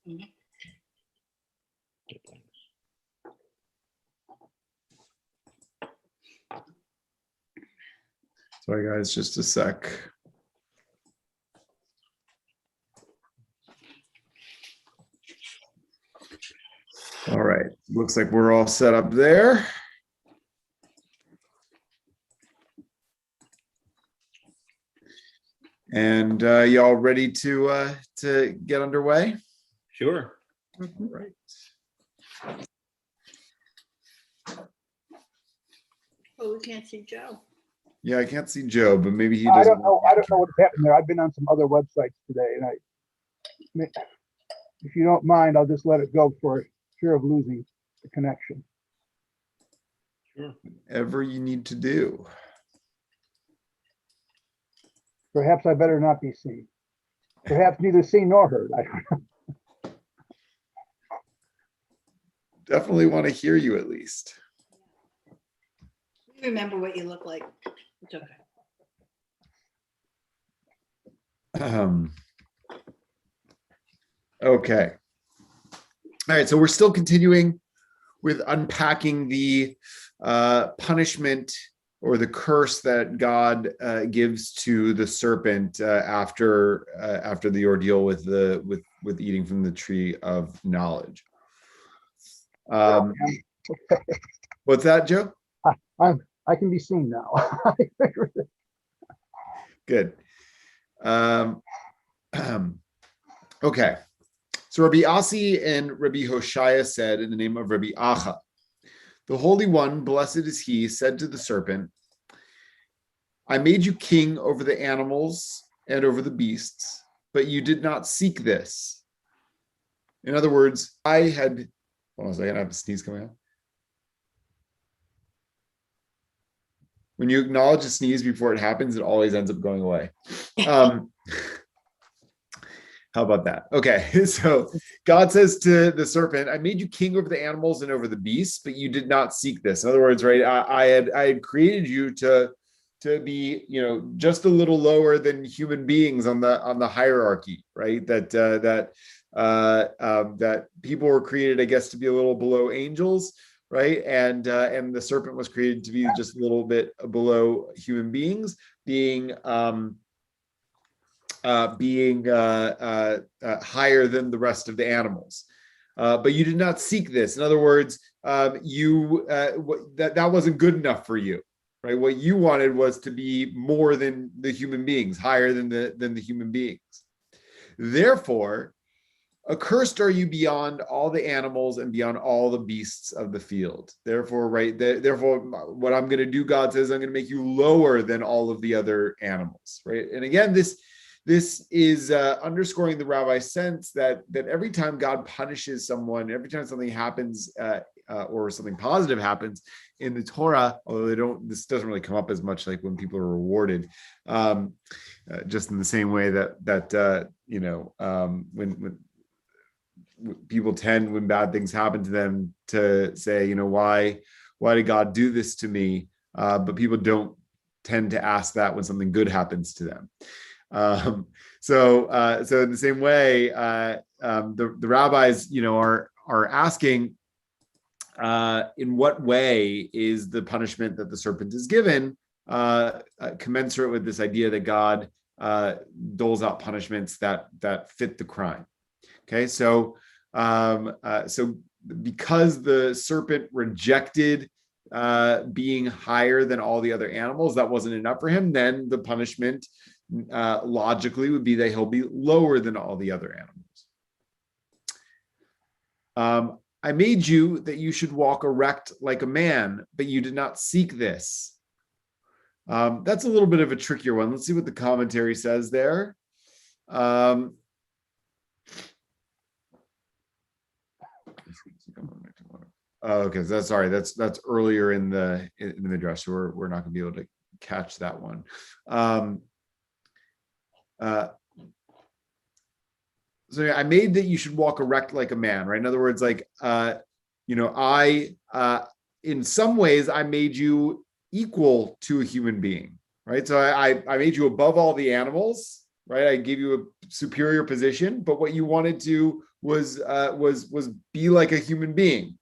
Mhm. Sorry, guys, just a sec. All right, looks like we're all set up there. And y'all ready to get underway? Sure. Right. Oh, we can't see Joe. Yeah, I can't see Joe, but maybe he I doesn't. don't know what's happened there. I've been on some other websites today, and if you don't mind, I'll just let it go for fear of losing the connection. Sure. Whatever you need to do. Perhaps I better not be seen. Perhaps neither seen nor heard. I don't know. Definitely want to hear you at least. We remember what you look like. It's okay. Okay. All right, so we're still continuing with unpacking the punishment or the curse that God gives to the serpent after the ordeal with eating from the tree of knowledge. What's that, Joe? I can be seen now. Good. Okay. So Rabbi Asi and Rabbi Hoshaya said in the name of Rabbi Acha, the Holy One, blessed is he, said to the serpent, I made you king over the animals and over the beasts, but you did not seek this. In other words, hold on a second, I have a sneeze coming out. When you acknowledge a sneeze before it happens, it always ends up going away. How about that? Okay, so God says to the serpent, I made you king over the animals and over the beasts, but you did not seek this. In other words, right, I had created you to be, just a little lower than human beings on the hierarchy, right? That people were created, I guess, to be a little below angels, right? And the serpent was created to be just a little bit below human beings, being higher than the rest of the animals. But you did not seek this. In other words, that wasn't good enough for you, right? What you wanted was to be more than the human beings, higher than the human beings. Therefore, accursed are you beyond all the animals and beyond all the beasts of the field. Therefore, therefore, what I'm going to do, God says, I'm going to make you lower than all of the other animals, right? And again, this is underscoring the rabbi's sense that every time God punishes someone, every time something happens or something positive happens in the Torah, although this doesn't really come up as much like when people are rewarded, just in the same way that when people tend, when bad things happen to them, to say, why did God do this to me? But people don't tend to ask that when something good happens to them. So in the same way, the rabbis, are asking, in what way is the punishment that the serpent is given commensurate with this idea that God doles out punishments that fit the crime? Okay, so because the serpent rejected being higher than all the other animals, that wasn't enough for him. Then the punishment logically would be that he'll be lower than all the other animals. I made you that you should walk erect like a man, but you did not seek this. That's a little bit of a trickier one. Let's see what the commentary says there. Okay, that's earlier in the midrash, so we're not going to be able to catch that one. So I made that you should walk erect like a man, right? In other words, like in some ways I made you equal to a human being, right? So I made you above all the animals, right? I gave you a superior position, but what you wanted to was be like a human being,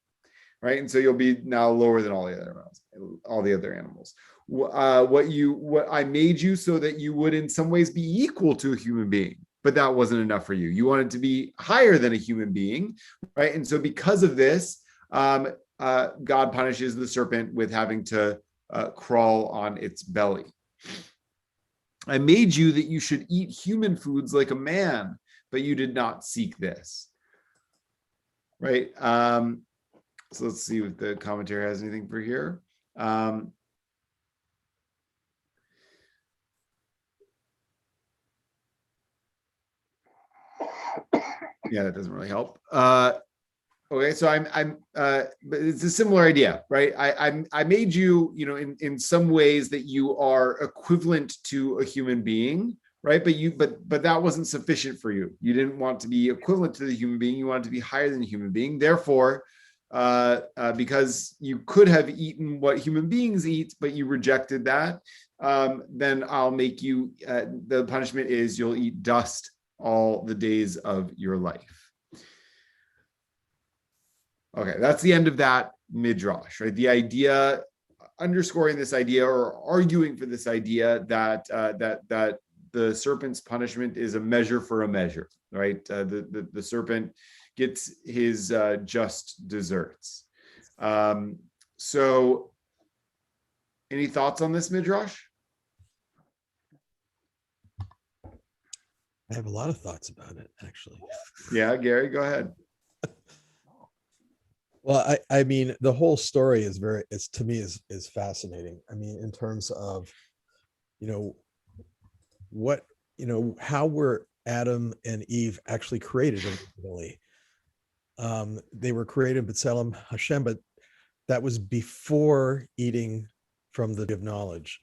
right? And so you'll be now lower than all the other animals. What I made you so that you would in some ways be equal to a human being, but that wasn't enough for you. You wanted to be higher than a human being, right? And so because of this, God punishes the serpent with having to crawl on its belly. I made you that you should eat human foods like a man, but you did not seek this, right? So let's see if the commentary has anything for here. Yeah, that doesn't really help. Okay, so but it's a similar idea, right? I made you, in some ways that you are equivalent to a human being, right? But that wasn't sufficient for you. You didn't want to be equivalent to the human being. You wanted to be higher than the human being. Therefore, because you could have eaten what human beings eat, but you rejected that, then I'll make you, the punishment is you'll eat dust all the days of your life. Okay, that's the end of that midrash, right? The idea, underscoring this idea or arguing for this idea that that the serpent's punishment is a measure for a measure, right? The serpent gets his just deserts. So, any thoughts on this midrash? I have a lot of thoughts about it, actually. Yeah, Gary, go ahead. Well, I mean, the whole story is to me is fascinating. I mean, in terms of, how were Adam and Eve actually created originally? They were created B'Tselem Hashem, but that was before eating from the tree of knowledge.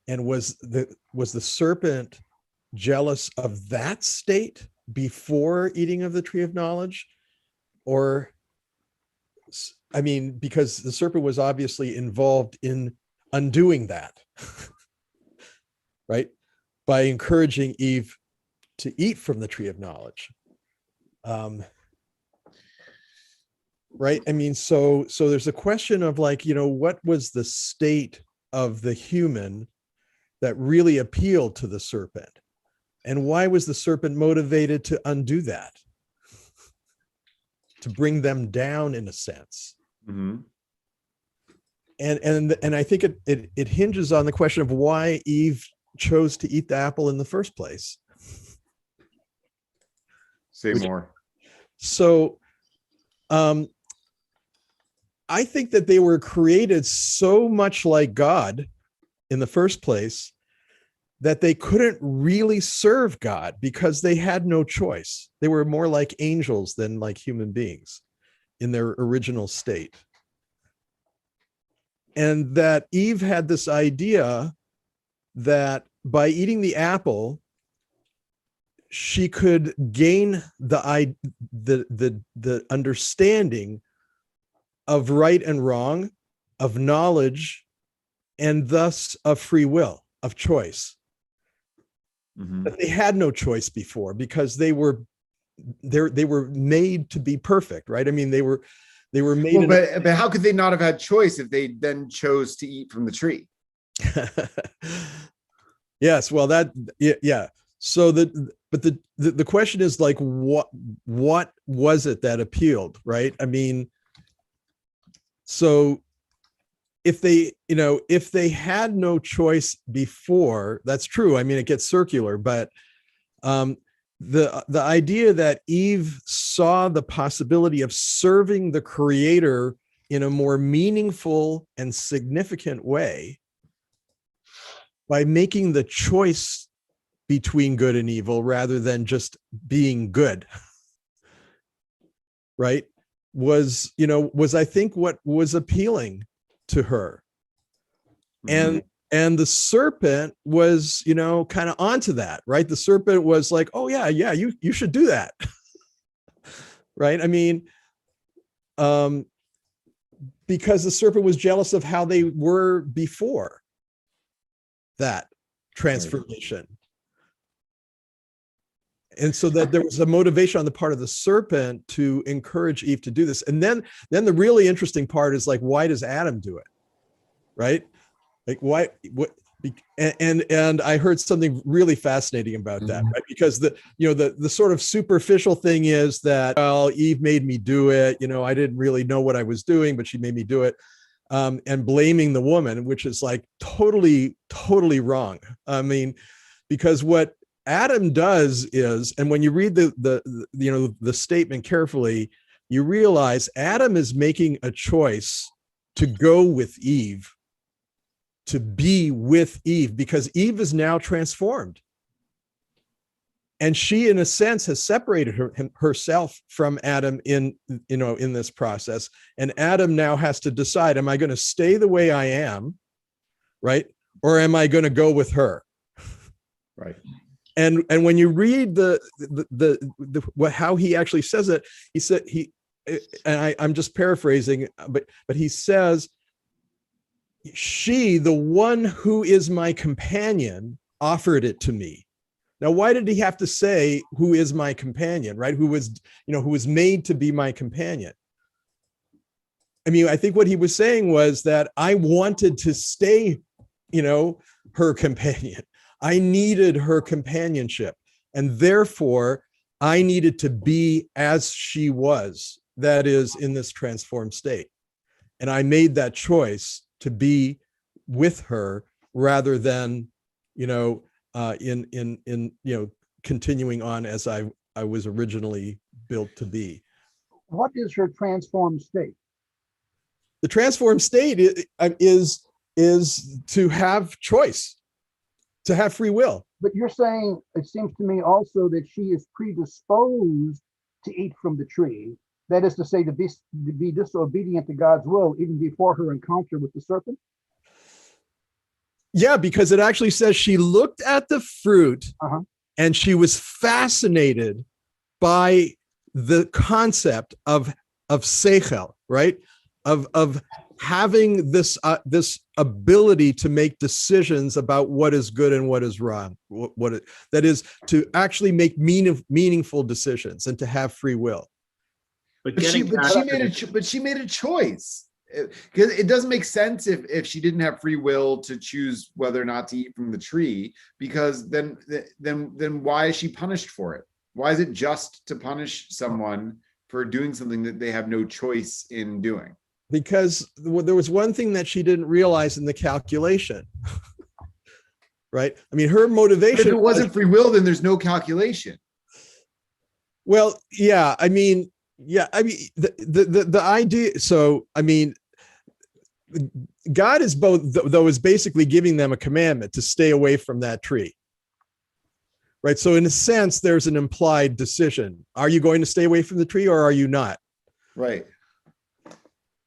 And was the serpent jealous of that state before eating of the tree of knowledge? Or, I mean, because the serpent was obviously involved in undoing that, right? By encouraging Eve to eat from the tree of knowledge. Right? I mean, so there's a question of like, what was the state of the human that really appealed to the serpent? And why was the serpent motivated to undo that? To bring them down in a sense. Mm-hmm. And I think it hinges on the question of why Eve chose to eat the apple in the first place. Say more. So I think that they were created so much like God in the first place that they couldn't really serve God because they had no choice. They were more like angels than like human beings in their original state. And that Eve had this idea that by eating the apple, she could gain the understanding of right and wrong, of knowledge, and thus of free will, of choice. Mm-hmm. But they had no choice before because they were made to be perfect, right? I mean, they were made. Well, but how could they not have had choice if they then chose to eat from the tree? Yes, well, yeah. So the question is like, what was it that appealed, right? I mean, so if they had no choice before, that's true. I mean, it gets circular, but the idea that Eve saw the possibility of serving the Creator in a more meaningful and significant way by making the choice between good and evil rather than just being good, right? Was I think what was appealing to her. Mm-hmm. And the serpent was, kind of onto that, right? The serpent was like, oh yeah, you should do that. Right? I mean, because the serpent was jealous of how they were before that transformation. And so that there was a motivation on the part of the serpent to encourage Eve to do this. And then the really interesting part is like, why does Adam do it? Right? Like why, what, and I heard something really fascinating about that, right? Because the sort of superficial thing is that, well, Eve made me do it. I didn't really know what I was doing, but she made me do it. And blaming the woman, which is like totally wrong. I mean, because what Adam does is, and when you read the statement carefully, you realize Adam is making a choice to go with Eve, to be with Eve, because Eve is now transformed. And she, in a sense, has separated herself from Adam in this process. And Adam now has to decide, am I going to stay the way I am, right? Or am I going to go with her? Right. And when you read how he actually says it, he said, I'm just paraphrasing, but he says, she, the one who is my companion, offered it to me. Now, why did he have to say who is my companion, right? Who was made to be my companion? I mean, I think what he was saying was that I wanted to stay, her companion. I needed her companionship. And therefore, I needed to be as she was, that is, in this transformed state. And I made that choice to be with her rather than, continuing on as I was originally built to be. What is her transformed state? The transformed state is to have choice, to have free will. But you're saying, it seems to me also that she is predisposed to eat from the tree. That is to say, to be disobedient to God's will even before her encounter with the serpent? Yeah, because it actually says she looked at the fruit and she was fascinated by the concept of seichel, right? Of having this ability to make decisions about what is good and what is wrong. That is to actually make meaningful decisions and to have free will. But she made a choice. Because it doesn't make sense if she didn't have free will to choose whether or not to eat from the tree, because then why is she punished for it? Why is it just to punish someone for doing something that they have no choice in doing? Because there was one thing that she didn't realize in the calculation, right? I mean, her motivation. But if it wasn't free will, then there's no calculation. Well, yeah, I mean, the idea. So, I mean, God is both, though, is basically giving them a commandment to stay away from that tree. Right. So in a sense, there's an implied decision. Are you going to stay away from the tree or are you not? Right.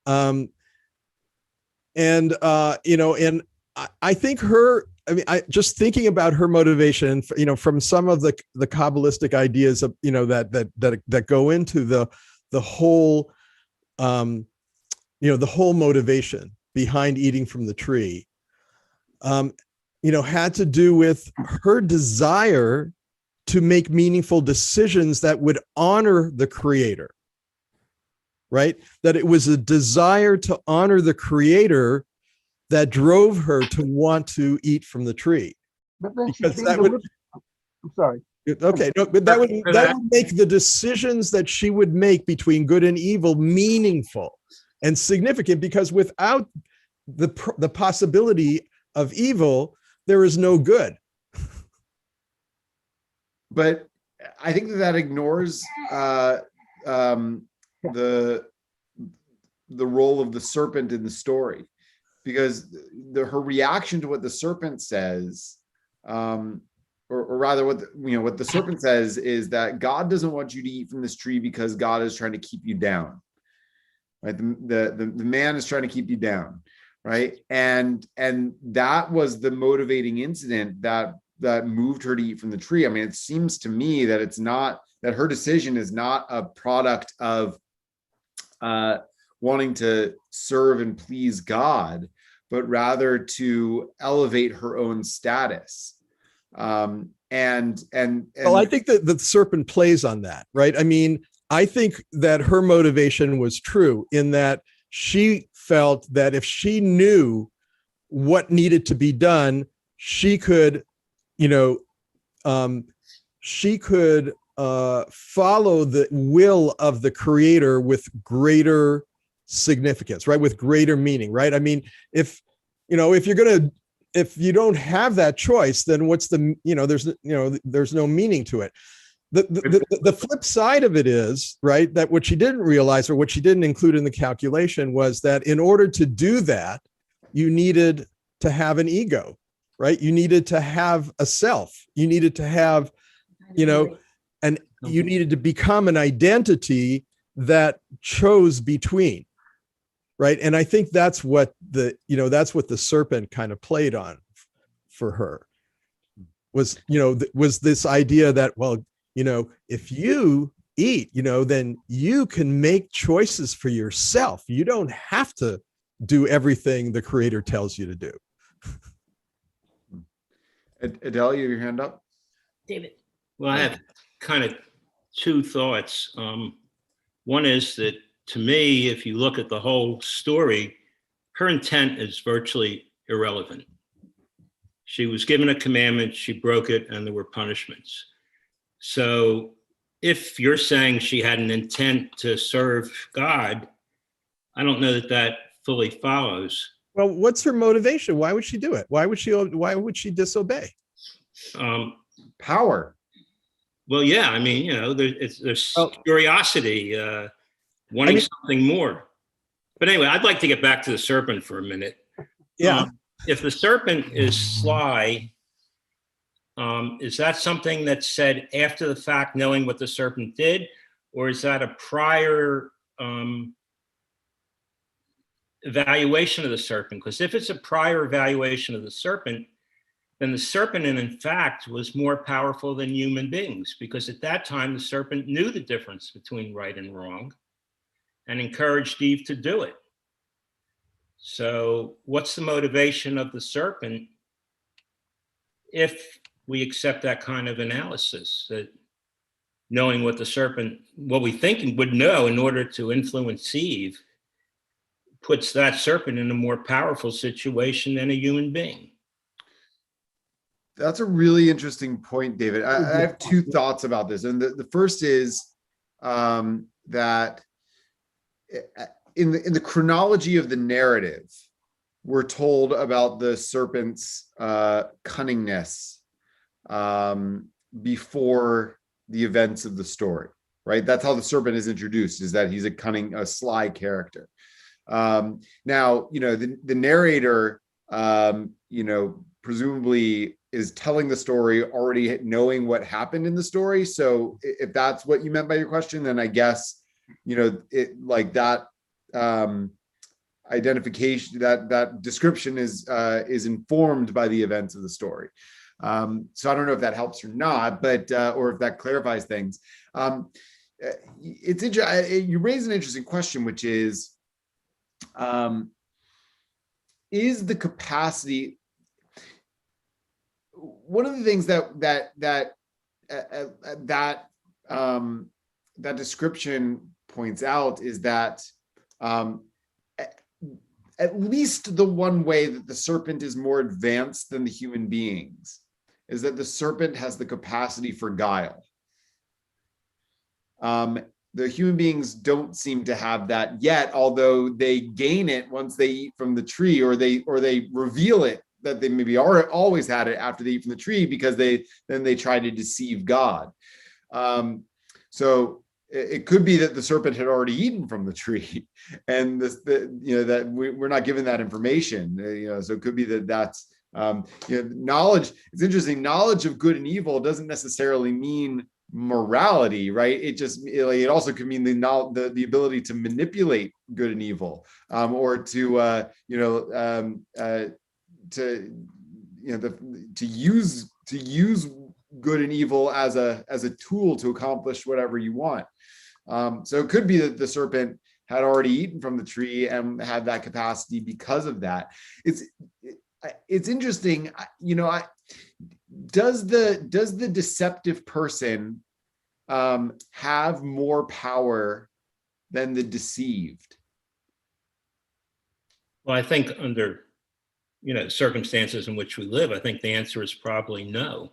And I think just thinking about her motivation, from some of the Kabbalistic ideas of, that go into the whole, the whole motivation behind eating from the tree, had to do with her desire to make meaningful decisions that would honor the Creator. Right? That it was a desire to honor the Creator that drove her to want to eat from the tree. But then I'm sorry. Okay, no, but that would make the decisions that she would make between good and evil meaningful and significant, because without the possibility of evil, there is no good. But I think that ignores the role of the serpent in the story, because her reaction to what the serpent says, or rather what the serpent says is that God doesn't want you to eat from this tree because God is trying to keep you down, right? The man is trying to keep you down, right? And that was the motivating incident that moved her to eat from the tree. I mean, it seems to me that it's not, that her decision is not a product of wanting to serve and please God, but rather to elevate her own status. Well, I think that the serpent plays on that, right? I mean, I think that her motivation was true in that she felt that if she knew what needed to be done, she could, you know, she could follow the will of the creator with greater significance, right? With greater meaning, right? I mean, if you don't have that choice, then what's the, there's no meaning to it. The flip side of it is, right, that what she didn't realize or what she didn't include in the calculation was that in order to do that, you needed to have an ego, right? You needed to have a self. You needed to have, and you needed to become an identity that chose between, right? And I think that's what that's what the serpent kind of played on for her was, was this idea that, well, if you eat, then you can make choices for yourself. You don't have to do everything the creator tells you to do. Adele, you have your hand up? David. Well, I have kind of two thoughts. One is that to me, if you look at the whole story, her intent is virtually irrelevant. She was given a commandment, she broke it, and there were punishments. So if you're saying she had an intent to serve God, I don't know that that fully follows. Well, what's her motivation? Why would she do it? Why would she disobey? Power. Well, yeah, I mean, there's curiosity, wanting something more. But anyway, I'd like to get back to the serpent for a minute. Yeah. If the serpent is sly, is that something that's said after the fact, knowing what the serpent did, or is that a prior evaluation of the serpent? Because if it's a prior evaluation of the serpent, then the serpent, in fact, was more powerful than human beings, because at that time, the serpent knew the difference between right and wrong and encouraged Eve to do it. So what's the motivation of the serpent if we accept that kind of analysis, that knowing what the serpent, what we think would know in order to influence Eve, puts that serpent in a more powerful situation than a human being? That's a really interesting point, David. I have two thoughts about this. And the first is that in the chronology of the narrative, we're told about the serpent's cunningness before the events of the story, right? That's how the serpent is introduced, is that he's a sly character. Now, the narrator, presumably is telling the story already knowing what happened in the story. So if that's what you meant by your question, then I guess, that identification, that description is informed by the events of the story. So I don't know if that helps or not, but or if that clarifies things. It's interesting. You raise an interesting question, which is the capacity. One of the things that description points out is that at least the one way that the serpent is more advanced than the human beings is that the serpent has the capacity for guile. The human beings don't seem to have that yet, although they gain it once they eat from the tree, or they reveal it that they maybe always had it after they eat from the tree, because they try to deceive God. So it could be that the serpent had already eaten from the tree, and that we're not given that information. So it could be that's knowledge. It's interesting. Knowledge of good and evil doesn't necessarily mean morality, right? It also could mean the ability to manipulate good and evil, or to use good and evil as a tool to accomplish whatever you want. So it could be that the serpent had already eaten from the tree and had that capacity because of that. It's interesting, does the deceptive person have more power than the deceived? Well, I think under, circumstances in which we live, I think the answer is probably no,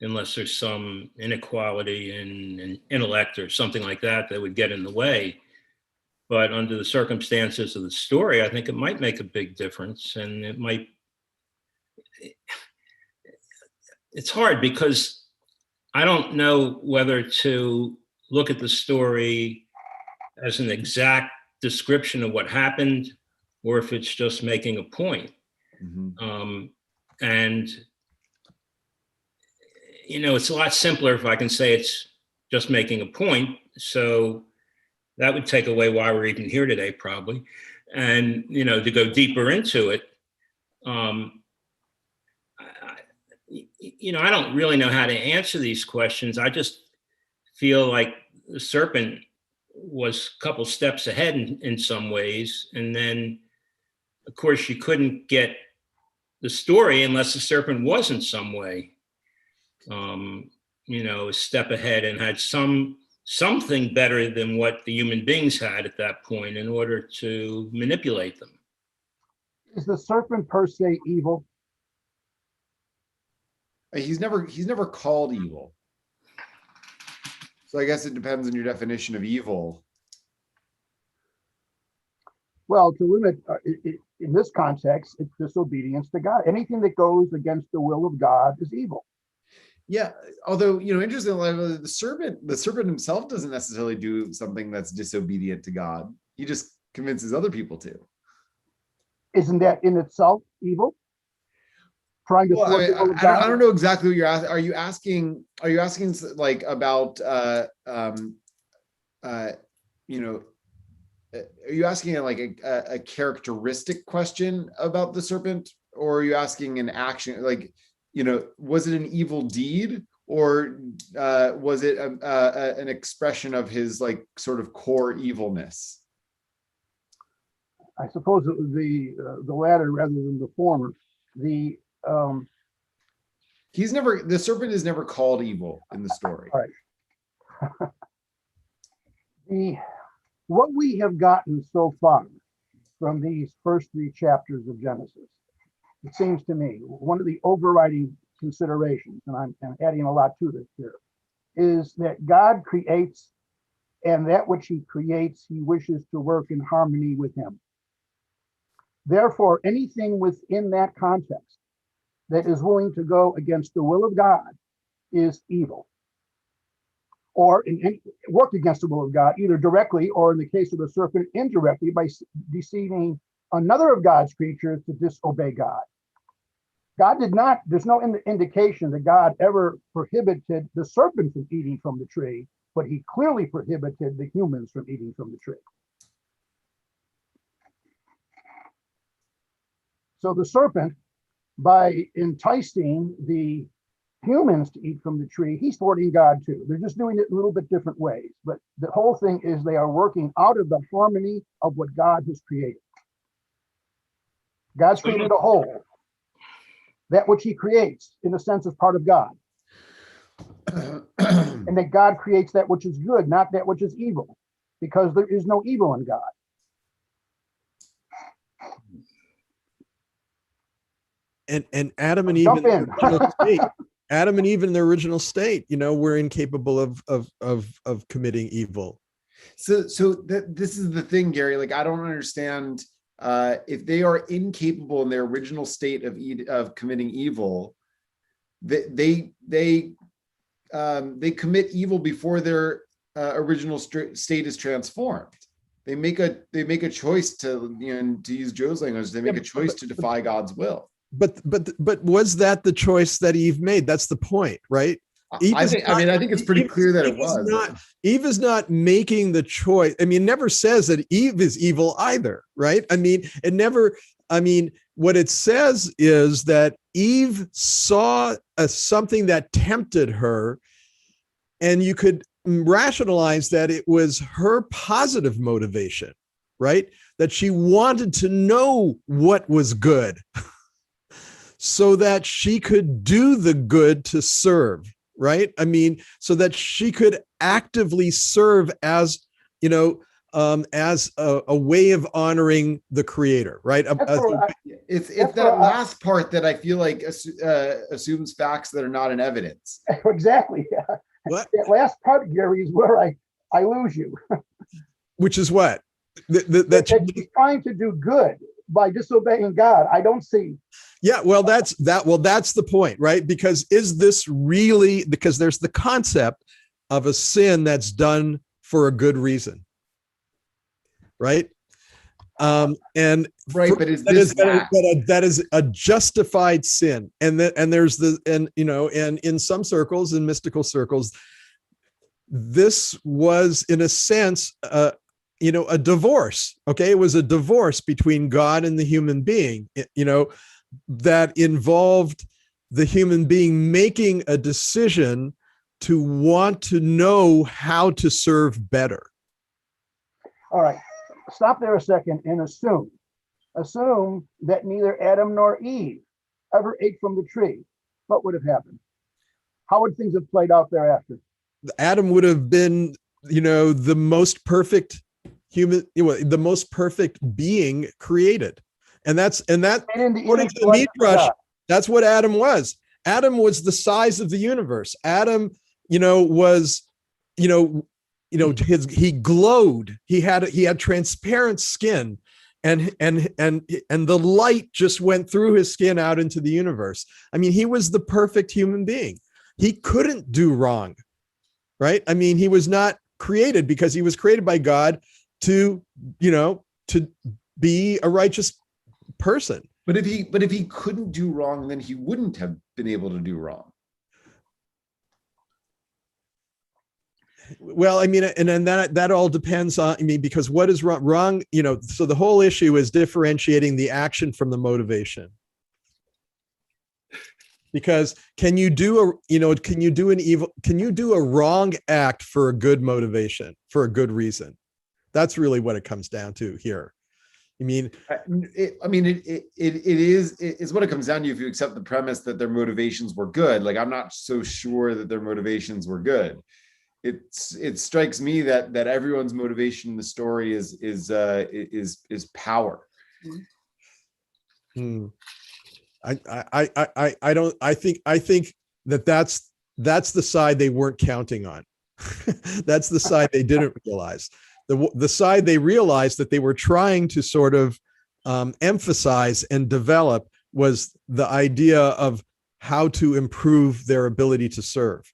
unless there's some inequality in intellect or something like that that would get in the way. But under the circumstances of the story, I think it might make a big difference. And it's hard because I don't know whether to look at the story as an exact description of what happened or if it's just making a point. Mm-hmm. And it's a lot simpler if I can say it's just making a point. So that would take away why we're even here today, probably. And, to go deeper into it, I don't really know how to answer these questions. I just feel like the serpent was a couple steps ahead in some ways. And then, of course, you couldn't get the story unless the serpent was in some way, a step ahead and had something better than what the human beings had at that point in order to manipulate them. Is the serpent per se evil? He's never called evil. So I guess it depends on your definition of evil. Well, to limit, in this context, it's disobedience to God. Anything that goes against the will of God is evil. Yeah, although, interestingly, the serpent himself doesn't necessarily do something that's disobedient to God. He just convinces other people to. Isn't that in itself evil? Trying to Well, thwart the will of God? I don't know exactly what you're asking. Are you asking like about are you asking like a characteristic question about the serpent, or are you asking an action, like, was it an evil deed, or was it an expression of his like sort of core evilness? I suppose it was the latter rather than the former. The serpent is never called evil in the story. All right. What we have gotten so far from these first 3 chapters of Genesis, it seems to me, one of the overriding considerations, and I'm adding a lot to this here, is that God creates, and that which he creates, he wishes to work in harmony with him. Therefore, anything within that context that is willing to go against the will of God is evil, or work against the will of God, either directly or, in the case of the serpent, indirectly by deceiving another of God's creatures to disobey God. God did not, there's no indication that God ever prohibited the serpent from eating from the tree, but he clearly prohibited the humans from eating from the tree. So the serpent, by enticing the humans to eat from the tree, he's thwarting God too. They're just doing it in a little bit different ways. But the whole thing is they are working out of the harmony of what God has created. God's created a whole. That which he creates, in a sense, is part of God. And that God creates that which is good, not that which is evil, because there is no evil in God. And Adam and Eve in their original state, Adam and Eve in their original state, were incapable of committing evil. So this is the thing, Gary. Like, I don't understand if they are incapable in their original state of committing evil. They commit evil before their original state is transformed. They make a choice to, to use Joe's language, they make a choice to defy God's will. But was that the choice that Eve made? That's the point, right? I think it's pretty clear that it was. Eve is not making the choice. I mean, it never says that Eve is evil either, right? I mean, what it says is that Eve saw something that tempted her, and you could rationalize that it was her positive motivation, right? That she wanted to know what was good. so that she could do the good to serve, right? I mean, so that she could actively serve as, as a way of honoring the creator, right? That's where I- It's That's that where I- last part that I feel like assumes facts that are not in evidence. exactly. What? That last part, Gary, is where I lose you. Which is what? That she's trying to do good by disobeying God. I don't see. Yeah, well, that's the point, right? Because is this really, because there's the concept of a sin that's done for a good reason, right? And Right, for- but is that this is that is a justified sin, and there's and in some circles, in mystical circles, this was in a sense a divorce. Okay, it was a divorce between God and the human being, that involved the human being making a decision to want to know how to serve better. All right, stop there a second and assume that neither Adam nor Eve ever ate from the tree. What would have happened? How would things have played out thereafter? Adam would have been, the most perfect human, the most perfect being created. And that, And in the according image to the and likeness of Midrash, God. that's what Adam was. Adam was the size of the universe. Adam, was, he glowed. He had transparent skin, and the light just went through his skin out into the universe. I mean, he was the perfect human being. He couldn't do wrong, right? I mean, he was not created, because he was created by God to be a righteous person. But if he couldn't do wrong, then he wouldn't have been able to do wrong. Well, I mean, and then that all depends on, because what is wrong, so the whole issue is differentiating the action from the motivation. Because can you do a wrong act for a good motivation, for a good reason? That's really what it comes down to here. It's what it comes down to if you accept the premise that their motivations were good. Like, I'm not so sure that their motivations were good. It strikes me that everyone's motivation in the story is power. I think that's the side they weren't counting on. That's the side they didn't realize. The side they realized that they were trying to sort of emphasize and develop was the idea of how to improve their ability to serve,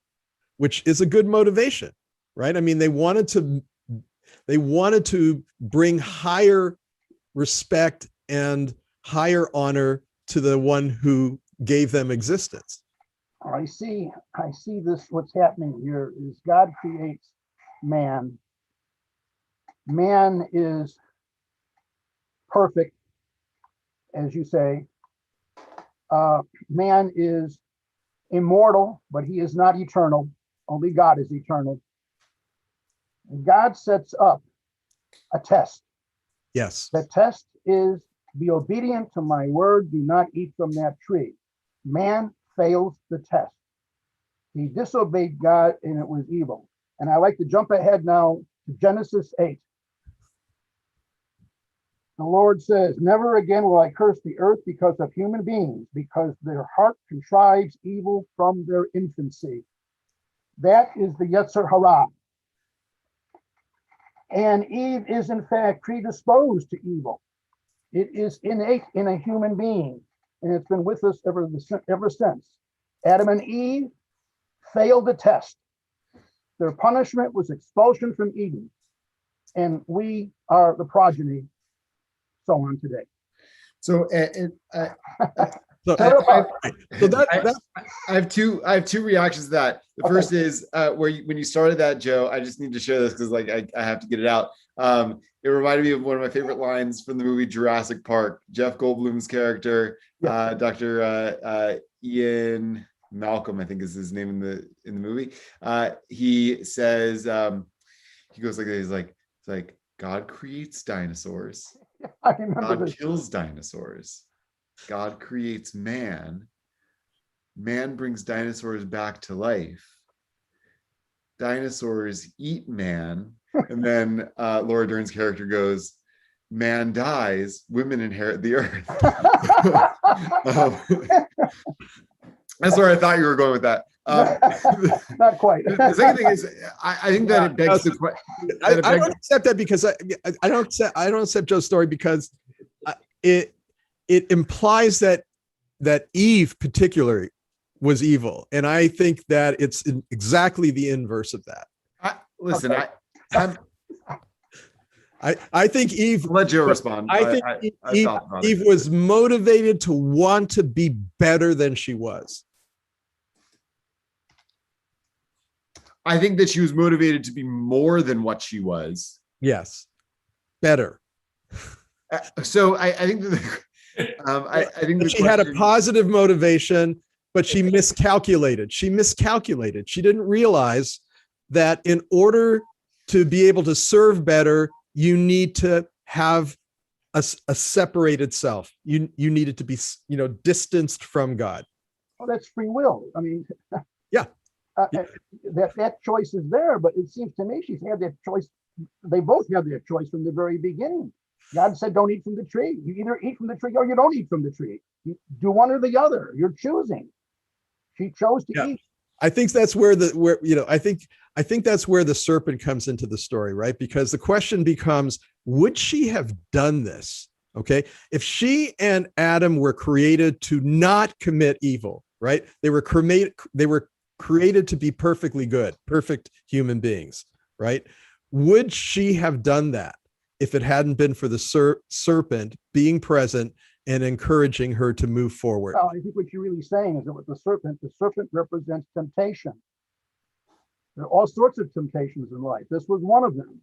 which is a good motivation, right? I mean, they wanted to bring higher respect and higher honor to the one who gave them existence. I see this, what's happening here is God creates man. Man is perfect, as you say. Man is immortal, but he is not eternal. Only God is eternal. And God sets up a test. Yes. The test is, be obedient to my word, do not eat from that tree. Man fails the test. He disobeyed God and it was evil. And I like to jump ahead now to Genesis 8. The Lord says, never again will I curse the earth because of human beings, because their heart contrives evil from their infancy. That is the Yetzer Hara. And Eve is in fact predisposed to evil. It is innate in a human being, and it's been with us ever since. Adam and Eve failed the test. Their punishment was expulsion from Eden, and we are the progeny, so on today. So So, I have two reactions to that. The Okay. first is when you started that, Joe. I just need to share this because I have to get it out. It reminded me of one of my favorite lines from the movie Jurassic Park. Jeff Goldblum's character, Yeah. Dr. Ian Malcolm, I think is his name in the movie. He says, he goes like this, it's like God creates dinosaurs, I remember God this. kills dinosaurs. God creates man. Man brings dinosaurs back to life. Dinosaurs eat man. And then Laura Dern's character goes, man dies, women inherit the earth. That's where I thought you were going with that. Not quite. The second thing is, I think that it begs the question. I don't accept that because I don't accept Joe's story because it implies that Eve particularly was evil, and I think that it's exactly the inverse of that. Listen, Okay. I think Eve. I'll let Joe respond. I think Eve was motivated to want to be better than she was. I think that she was motivated to be more than what she was. Yes, better. So I think that I think she had a positive motivation, but she miscalculated. She didn't realize that in order to be able to serve better, you need to have a separated self. You needed to be, distanced from God. Well, that's free will. I mean, Yeah. That choice is there, but it seems to me she's had that choice. They both had their choice from the very beginning. God said, don't eat from the tree. You either eat from the tree or you don't eat from the tree. You do one or the other. You're choosing. She chose to eat. I think that's where I think that's where the serpent comes into the story, right? Because the question becomes, would she have done this? Okay. If she and Adam were created to not commit evil, right? They were created to be perfectly good, perfect human beings, right? Would she have done that if it hadn't been for the serpent being present and encouraging her to move forward? Well, I think what you're really saying is that with the serpent represents temptation. There are all sorts of temptations in life. This was one of them.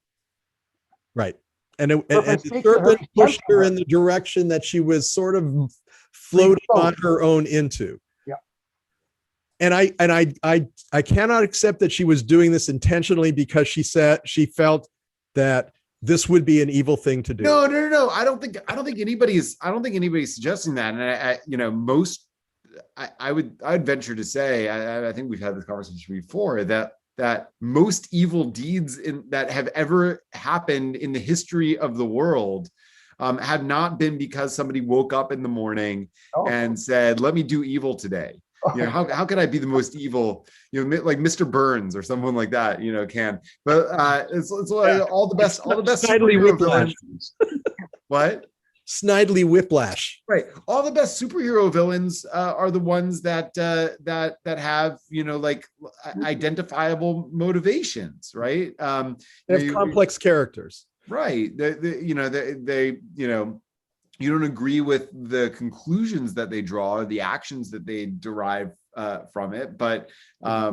Right. And the serpent pushed her in the direction that she was sort of floating on her own into. Yeah. And I cannot accept that she was doing this intentionally because she felt that this would be an evil thing to do. No. I don't think anybody's suggesting that. And I would venture to say, I think we've had this conversation before, that most evil deeds that have ever happened in the history of the world have not been because somebody woke up in the morning and said, let me do evil today. How can I be the most evil, like Mr. Burns or someone like that, can, but it's all the best Snidely villains. What? Snidely whiplash. Right. All the best superhero villains are the ones that have, like identifiable motivations, right? They have complex characters. Right. You don't agree with the conclusions that they draw or the actions that they derive from it, but their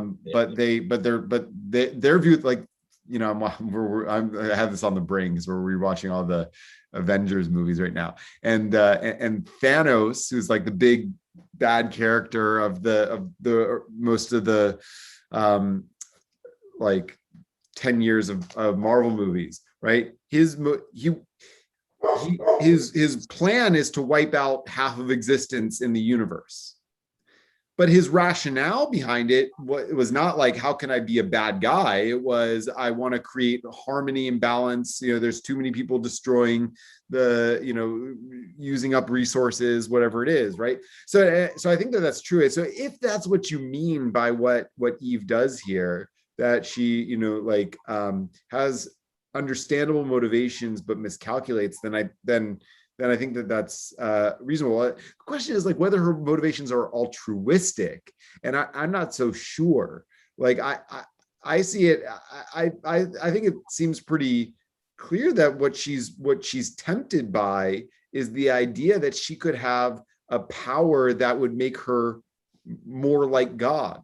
view, like, I have this on the brain because we're rewatching all the Avengers movies right now, and Thanos, who's like the big bad character of the most of the like 10 years of Marvel movies, right? His plan is to wipe out half of existence in the universe. But his rationale behind it was not like, how can I be a bad guy? It was, I want to create harmony and balance. There's too many people destroying using up resources, whatever it is, right? So I think that's true. So if that's what you mean by what Eve does here, that she, has understandable motivations but miscalculates, then I think that's reasonable. The question is like whether her motivations are altruistic, and I'm not so sure. Like I see it. I think it seems pretty clear that what she's tempted by is the idea that she could have a power that would make her more like God.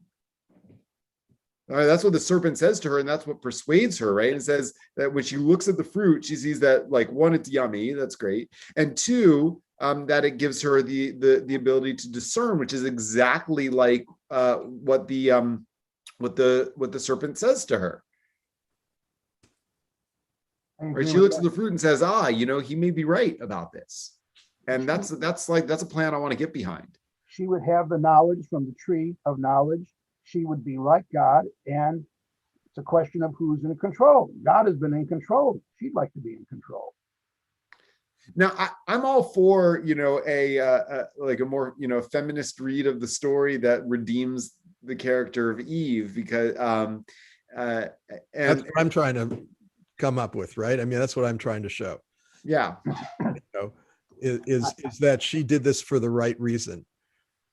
All right, that's what the serpent says to her, and that's what persuades her, right? It says that when she looks at the fruit, she sees that, like, one, it's yummy, that's great, and two, that it gives her the ability to discern, which is exactly like what the serpent says to her. Right? She looks at the fruit and says, he may be right about this. And that's a plan I want to get behind. She would have the knowledge from the tree of knowledge. She would be like God, and it's a question of who's in control. God has been in control. She'd like to be in control. Now, I'm all for, like a more, feminist read of the story that redeems the character of Eve, because That's what I'm trying to come up with, right? I mean, that's what I'm trying to show. yeah. Is that she did this for the right reason,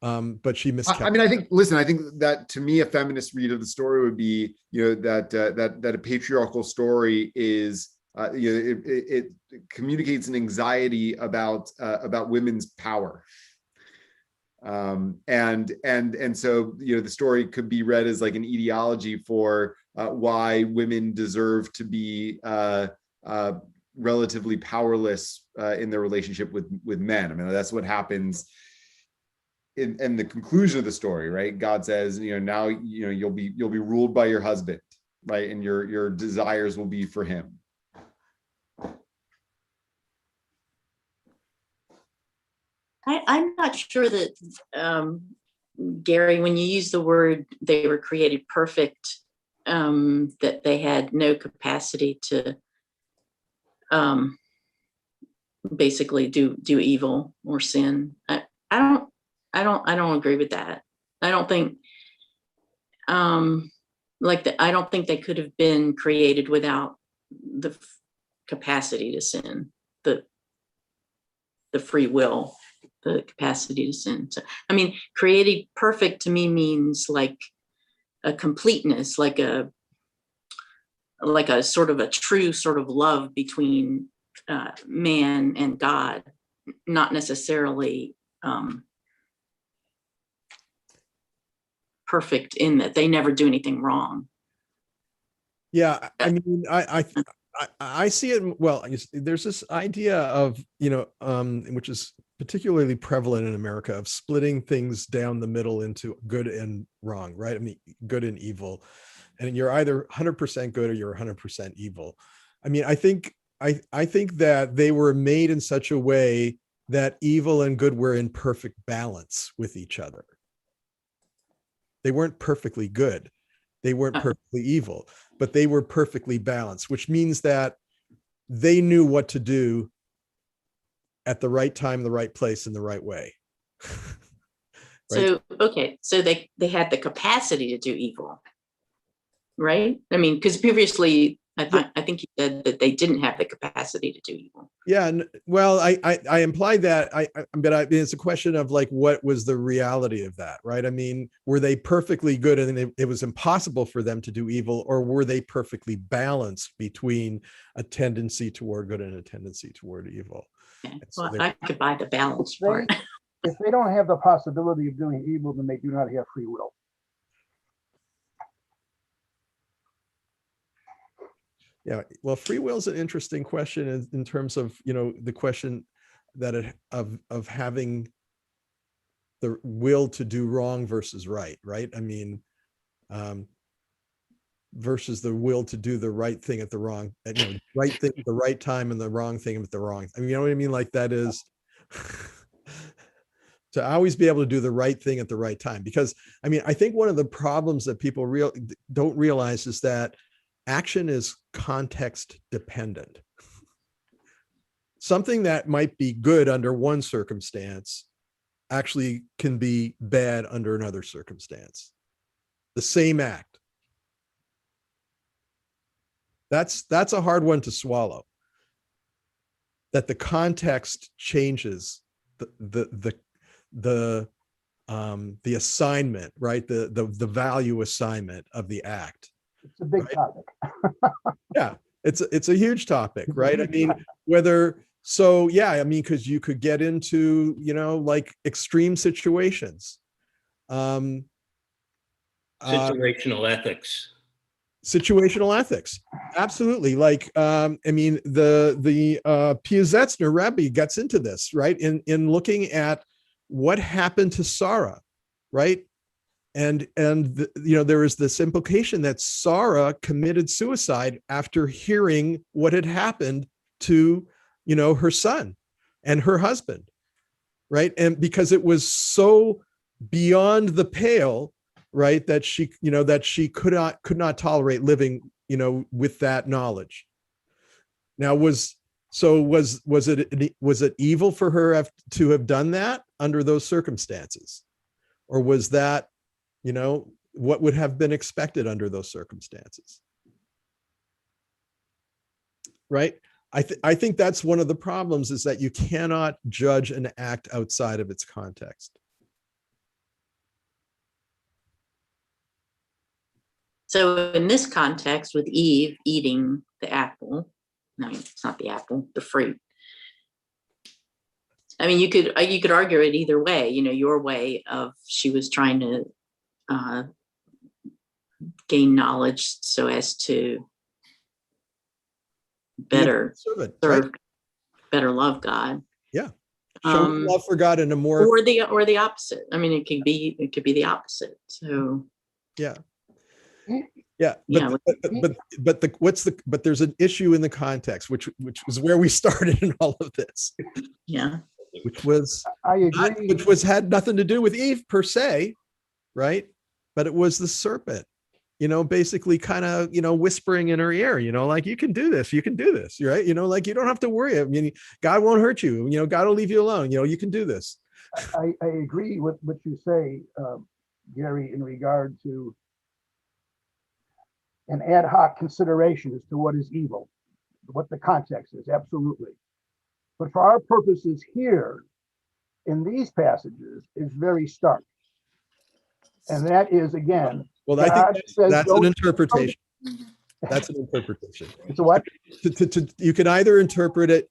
but she miscalculated. I think that, to me, a feminist read of the story would be, that a patriarchal story is, it communicates an anxiety about women's power. And so, the story could be read as like an etiology for why women deserve to be relatively powerless in their relationship with men. I mean, that's what happens in the conclusion of the story, right? God says, now, you'll be ruled by your husband, right? And your desires will be for him. I'm not sure that, Gary, when you use the word they were created perfect, that they had no capacity to basically do evil or sin. I don't agree with that. I don't think I don't think they could have been created without the capacity to sin, the free will, the capacity to sin. So, I mean, created perfect to me means like a completeness, like a sort of a true sort of love between man and God, not necessarily perfect in that they never do anything wrong. Yeah, I mean, I see it. Well, there's this idea of, which is particularly prevalent in America, of splitting things down the middle into good and wrong, right? I mean, good and evil, and you're either 100% good or you're 100% evil. I mean, I think that they were made in such a way that evil and good were in perfect balance with each other. They weren't perfectly good. They weren't perfectly evil, but they were perfectly balanced, which means that they knew what to do at the right time, the right place, in the right way. Right? So, okay, so they had the capacity to do evil, right? I mean, because previously, I think you said that they didn't have the capacity to do evil. Yeah, well, I implied that, but it's a question of like, what was the reality of that, right? I mean, were they perfectly good and it was impossible for them to do evil, or were they perfectly balanced between a tendency toward good and a tendency toward evil? Okay. So Well, I could buy the balance They- part. If they don't have the possibility of doing evil, then they do not have free will. Yeah, well, free will is an interesting question in terms of, the question that of having the will to do wrong versus right? I mean, versus the will to do the right thing at the wrong, right thing at the right time and the wrong thing at the wrong. I mean, you know what I mean? Like that is to always be able to do the right thing at the right time. Because I mean, I think one of the problems that people don't realize is that action is context dependent. Something that might be good under one circumstance actually can be bad under another circumstance. The same act. That's a hard one to swallow. That the context changes the assignment, right? The value assignment of the act. It's a big Right. topic. Yeah, it's a huge topic, right? I mean, because you could get into, like extreme situations. Situational ethics. Situational ethics, absolutely. Like, I mean, the Piazetzner Rebbe gets into this, right? In looking at what happened to Sarah, right? And there is this implication that Sarah committed suicide after hearing what had happened to, her son and her husband. right? And because it was so beyond the pale, right, that she, that she could not tolerate living, with that knowledge. Now was it evil for her to have done that under those circumstances? Or was that, what would have been expected under those circumstances? Right? I think that's one of the problems, is that you cannot judge an act outside of its context. So in this context, with Eve eating the apple, no, it's not the apple, the fruit. I mean, you could argue it either way. Your way of, she was trying to gain knowledge so as to better Servant, serve, right? better love God. Yeah. Show love for God in a more, or the opposite. I mean, it could be the opposite. So yeah. Yeah, But there's an issue in the context, which was where we started in all of this. Yeah. I agree. Which had nothing to do with Eve per se, right? But it was the serpent, basically kind of, whispering in her ear, like, you can do this, right? Like, you don't have to worry. I mean, God won't hurt you. God will leave you alone. You can do this. I agree with what you say, Gary, in regard to an ad hoc consideration as to what is evil, what the context is, absolutely. But for our purposes here, in these passages, is very stark. And that is, again, well, I God think says, that's an "Don't-" interpretation. That's an interpretation. It's a what? You can either interpret it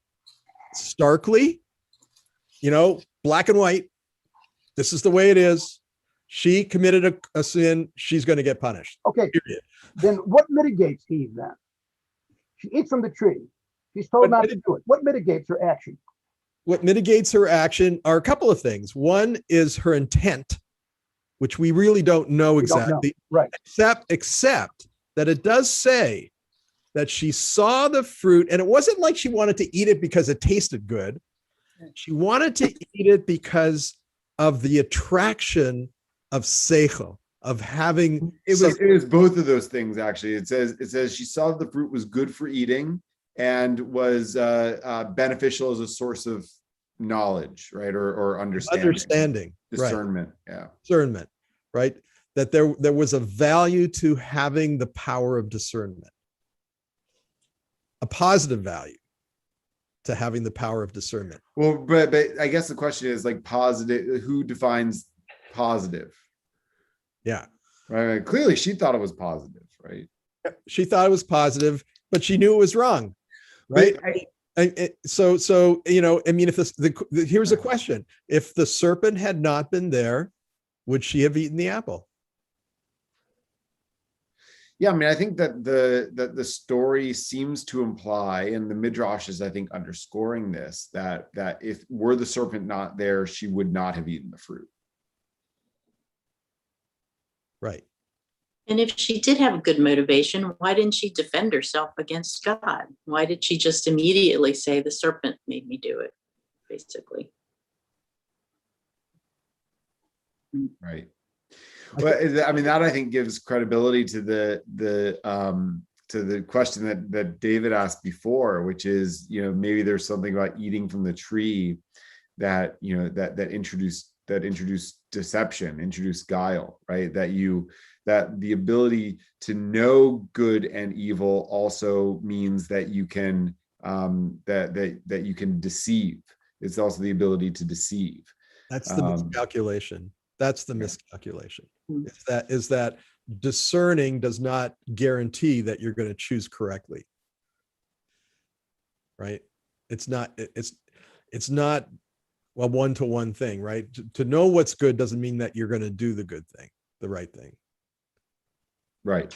starkly, black and white. This is the way it is. She committed a sin. She's going to get punished. Okay. Period. Then what mitigates Eve then? She eats from the tree. She's told not to do it. What mitigates her action? What mitigates her action are a couple of things. One is her intent, which we really don't know exactly. Right. Except that it does say that she saw the fruit, and it wasn't like she wanted to eat it because it tasted good. She wanted to eat it because of the attraction of seichel, of having. It was both of those things, actually. It says she saw that the fruit was good for eating and was beneficial as a source of knowledge, right? Or understanding. Discernment. Right. Yeah. Discernment, right? That there was a value to having the power of discernment. A positive value to having the power of discernment. Well, but I guess the question is, like, positive, who defines positive? Yeah. Right. Clearly she thought it was positive, right? She thought it was positive, but she knew it was wrong. Right. So, I mean, if here's a question: if the serpent had not been there, would she have eaten the apple? Yeah, I mean, I think that the story seems to imply, and the Midrash is, I think, underscoring this, that if were the serpent not there, she would not have eaten the fruit. Right. And if she did have a good motivation, why didn't she defend herself against God? Why did she just immediately say, the serpent made me do it, basically? Right. Well, I mean, that, I think, gives credibility to the question that David asked before, which is, maybe there's something about eating from the tree that introduced deception, introduced guile, right? That the ability to know good and evil also means that you can that you can deceive. It's also the ability to deceive. That's the miscalculation. That's the miscalculation. Is that discerning does not guarantee that you're going to choose correctly. Right? It's not a one-to-one thing, right? To know what's good doesn't mean that you're going to do the good thing, the right thing. Right.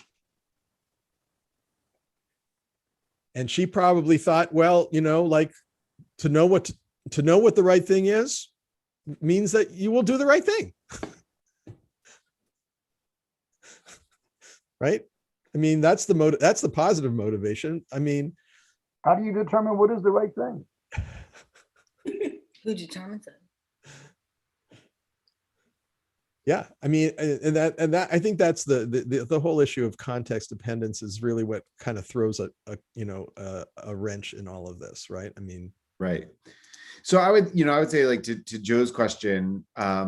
And she probably thought, well, like, to know what the right thing is means that you will do the right thing. Right? I mean, that's the positive motivation. I mean, how do you determine what is the right thing? Who determines it? Yeah, I mean, and that I think that's the whole issue of context dependence is really what kind of throws a wrench in all of this, right? I mean, Right. So I would say, like, to Joe's question, I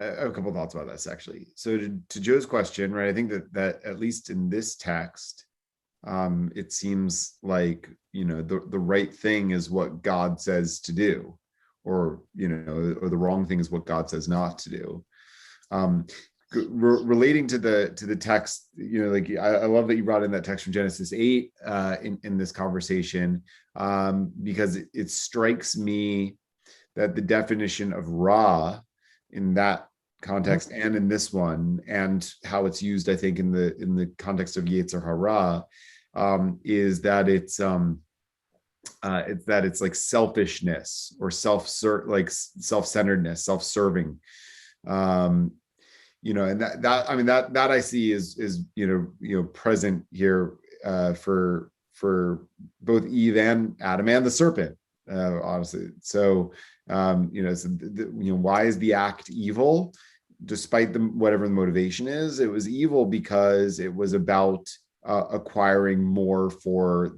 have a couple of thoughts about this actually. So to Joe's question, right? I think that at least in this text, it seems like, the right thing is what God says to do, or the wrong thing is what God says not to do. Relating to the text, like, I love that you brought in that text from Genesis 8 in this conversation, because it strikes me that the definition of Ra in that context and in this one, and how it's used, I think, in the context of Yetzer Hara, is that it's like selfishness or self-centeredness, self-serving. And that I see is present here for both Eve and Adam and the serpent, honestly. So why is the act evil? Despite whatever the motivation is, it was evil because it was about acquiring more for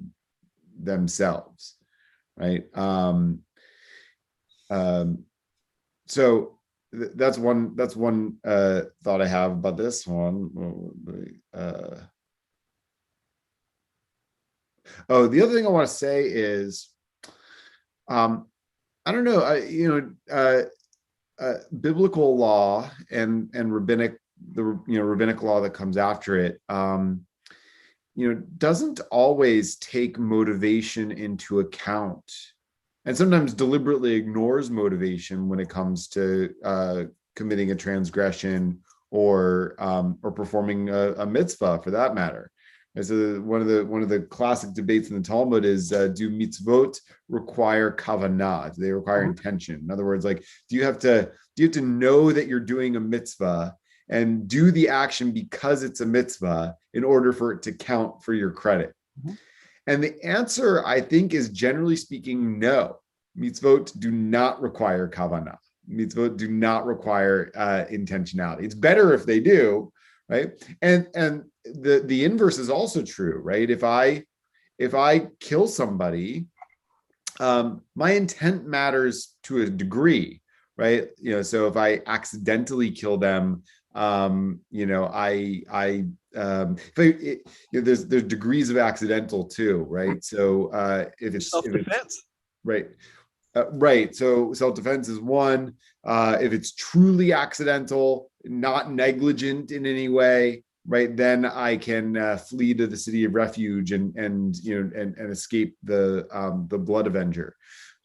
themselves, right? So that's one thought I have about this one. The other thing I want to say is, I don't know, biblical law and rabbinic law that comes after it, doesn't always take motivation into account, and sometimes deliberately ignores motivation when it comes to committing a transgression or performing a mitzvah, for that matter. And so one of the classic debates in the Talmud is, do mitzvot require kavanah? Do they require intention? In other words, like, do you have to know that you're doing a mitzvah and do the action because it's a mitzvah in order for it to count for your credit? And the answer, I think, is generally speaking, no. Mitzvot do not require kavanah. Mitzvot do not require intentionality. It's better if they do, right? And the inverse is also true, right? If I kill somebody, my intent matters to a degree, right? So if I accidentally kill them, there's degrees of accidental too, right? So if it's self-defense, right. Right. So self-defense is one. If it's truly accidental, not negligent in any way, right, then I can flee to the city of refuge and escape the blood avenger.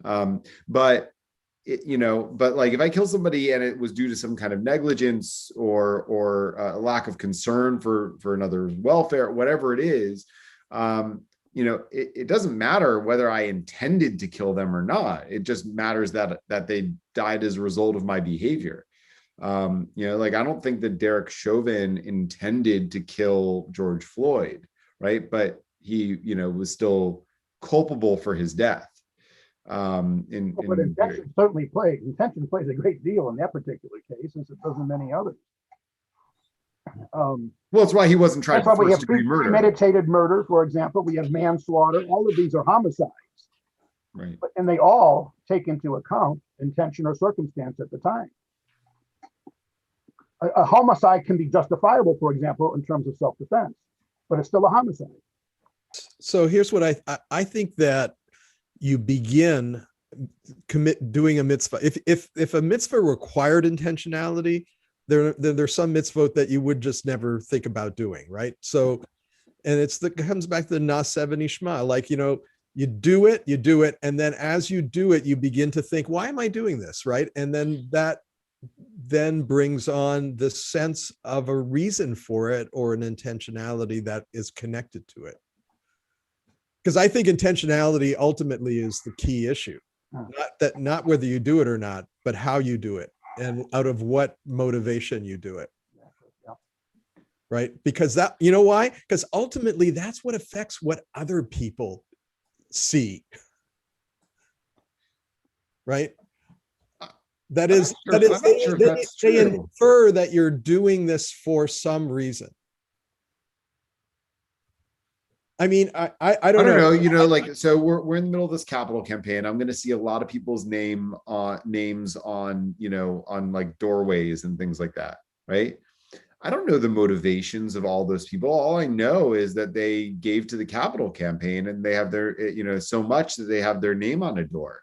But like, if I kill somebody and it was due to some kind of negligence or a lack of concern for another's welfare, whatever it is, it doesn't matter whether I intended to kill them or not. It just matters that they died as a result of my behavior. Like, I don't think that Derek Chauvin intended to kill George Floyd, right? But he, was still culpable for his death. But intention plays a great deal in that particular case, as it does in many others. Well, that's why he wasn't tried for first-degree murder. Premeditated murder, for example. We have manslaughter. All of these are homicides, right? And they all take into account intention or circumstance at the time. A homicide can be justifiable, for example, in terms of self-defense, but it's still a homicide. So here's what I think, that you begin doing a mitzvah. If a mitzvah required intentionality, there's some mitzvot that you would just never think about doing, right? So, and it comes back to the Na'aseh v'nishma, like, you do it, and then as you do it, you begin to think, why am I doing this, right? And then that brings on the sense of a reason for it, or an intentionality that is connected to it. Because I think intentionality ultimately is the key issue, not whether you do it or not, but how you do it and out of what motivation you do it. Right? Because why? Because ultimately that's what affects what other people see. Right? That I'm is, not that sure- is, I'm not sure if they that's they true. infer that you're doing this for some reason. I mean, I don't know. You know, like, so we're in the middle of this capital campaign. I'm going to see a lot of people's names on, you know, on like doorways and things like that, right? I don't know the motivations of all those people. All I know is that they gave to the capital campaign and they have their, you know, so much that they have their name on a door.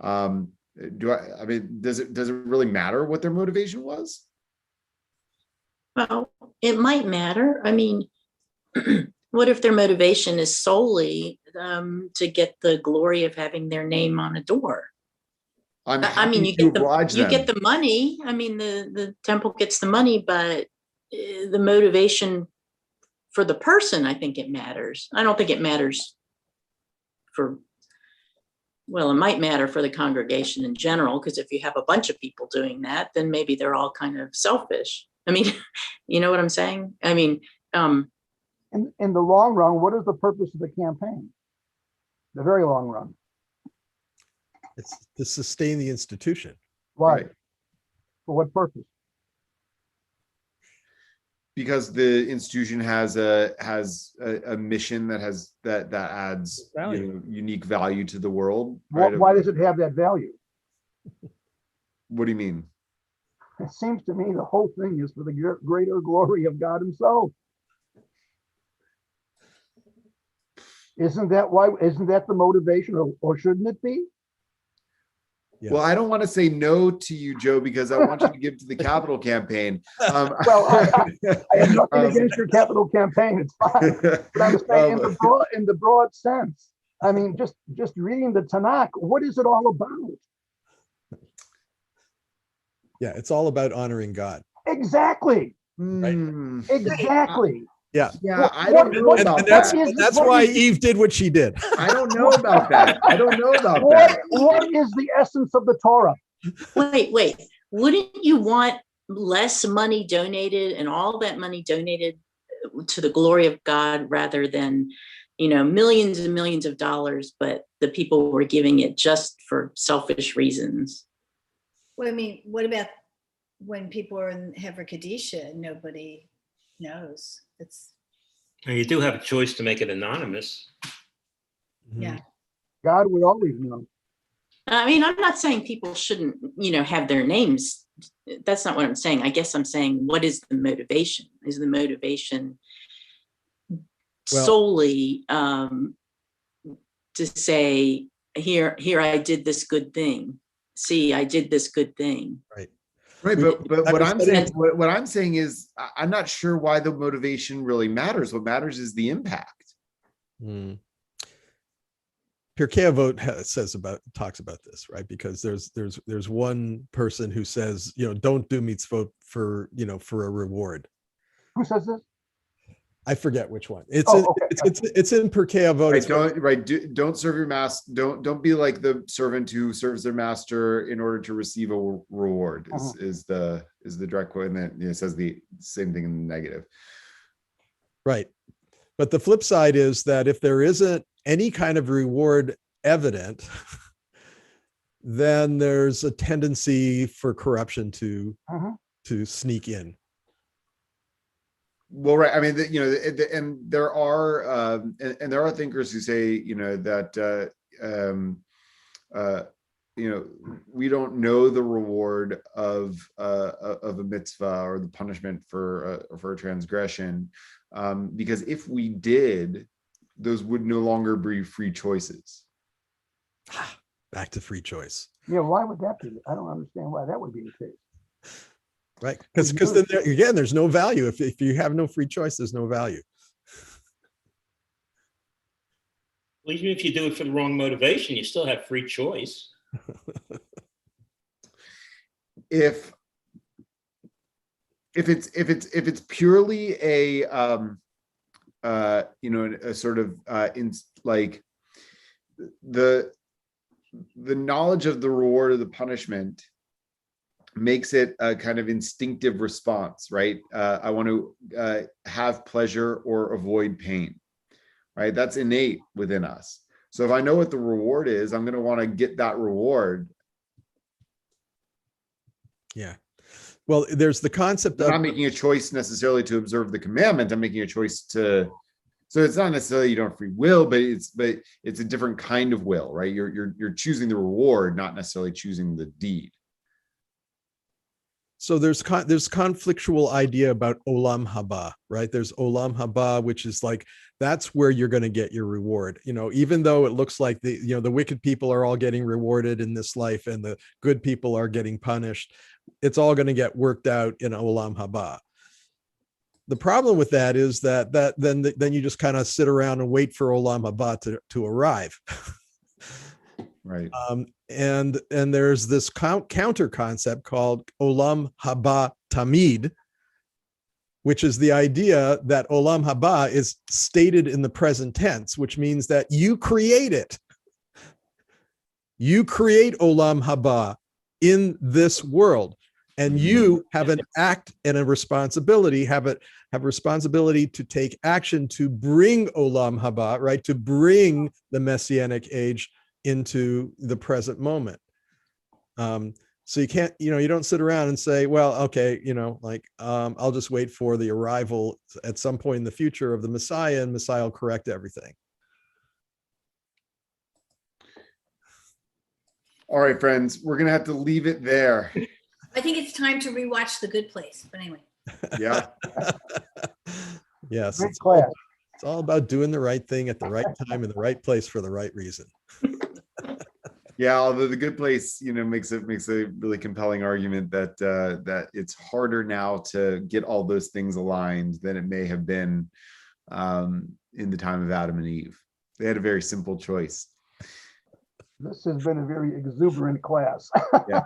I mean, does it really matter what their motivation was? Well, it might matter. I mean, what if their motivation is solely to get the glory of having their name on a door? I'm I mean, happy to oblige you them. get the money. I mean, the temple gets the money, but the motivation for the person, I think it matters. I don't think it matters for, well, it might matter for the congregation in general, because if you have a bunch of people doing that, then maybe they're all kind of selfish. I mean, you know what I'm saying? I mean, In the long run, what is the purpose of the campaign? The very long run. It's to sustain the institution. Why? Right. For what purpose? Because the institution has a mission that adds Value. you know, unique value to the world. Why, Right? why does it have that value? What do you mean? It seems to me the whole thing is for the greater glory of God himself. Isn't that why? Isn't that the motivation, or shouldn't it be? Yes. Well, I don't want to say no to you, Joe, because I want you to give to the capital campaign. Well, I have nothing against your capital campaign. It's fine. But I'm saying in the broad sense. I mean, just reading the Tanakh, what is it all about? Yeah, it's all about honoring God. Exactly. Hmm. Exactly. Yeah. Yeah, I don't know what- about And that's, that. that's what why is- Eve did what she did. I don't know about that. I don't know about that. What is the essence of the Torah? wait, wouldn't you want less money donated and all that money donated to the glory of God rather than, you know, millions and millions of dollars, but the people were giving it just for selfish reasons? Well, I mean, what about when people are in Hever Kadisha and nobody knows? It's, Now, you do have a choice to make it anonymous. yeah. God would always know. I mean, I'm not saying people shouldn't, you know, have their names. That's not what I'm saying. I guess I'm saying, what is the motivation? Is the motivation solely to say, here I did this good thing. See, I did this good thing. Right. Right, but what I'm saying, And- what I'm saying is, I'm not sure why the motivation really matters. What matters is the impact. Mm. Pirkei Avot talks about this, right? Because there's one person who says, you know, don't do mitzvot for, you know, for a reward. Who says this? I forget which one. It's Oh, in, okay. it's in Pirkei Avot. Right, don't serve your master. Don't be like the servant who serves their master in order to receive a reward. Is the direct quote, and then it says the same thing in the negative. Right. But the flip side is that if there isn't any kind of reward evident, then there's a tendency for corruption to sneak in. Well, right. I mean, you know, and there are thinkers who say, you know, that you know, we don't know the reward of a mitzvah or the punishment for a transgression, because if we did, those would no longer be free choices. Back to free choice. Yeah, why would that be? I don't understand why that would be the case. Right. Because then again, there's no value. If you have no free choice, there's no value. Well, even if you do it for the wrong motivation, you still have free choice. If it's purely a you know, a sort of in like the knowledge of the reward or the punishment makes it a kind of instinctive response, right? I want to have pleasure or avoid pain, right? That's innate within us. So if I know what the reward is, I'm going to want to get that reward. Yeah. Well, there's the concept I'm of not making a choice necessarily to observe the commandment. I'm making a choice to. So it's not necessarily you don't have free will, but it's a different kind of will, right? You're choosing the reward, not necessarily choosing the deed. so there's conflictual idea about olam haba, right? There's olam haba, which is like that's where you're going to get your reward. Even though it looks like the wicked people are all getting rewarded in this life and the good people are getting punished, it's all going to get worked out in olam haba. The problem with that is that then you just kind of sit around and wait for olam haba to arrive. Right. And there's this counter concept called olam haba tamid, which is the idea that olam haba is stated in the present tense, which means that you create it. You create olam haba in this world, and you have an act and a responsibility, have responsibility to take action to bring olam haba, right? To bring the messianic age into the present moment. So you can't, you don't sit around and say, well, okay, I'll just wait for the arrival at some point in the future of the Messiah, and Messiah will correct everything. All right, friends, we're gonna have to leave it there. I think it's time to rewatch The Good Place, but anyway. Yeah. Yes, Great it's class. all about doing the right thing at the right time in the right place for the right reason. Yeah, although The Good Place, makes a really compelling argument that that it's harder now to get all those things aligned than it may have been in the time of Adam and Eve. They had a very simple choice. This has been a very exuberant class. Yeah.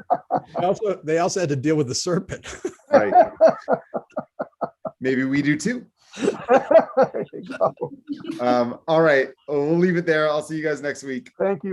They also had to deal with the serpent. Right. Maybe we do too. There you go. All right, we'll leave it there. I'll see you guys next week. Thank you.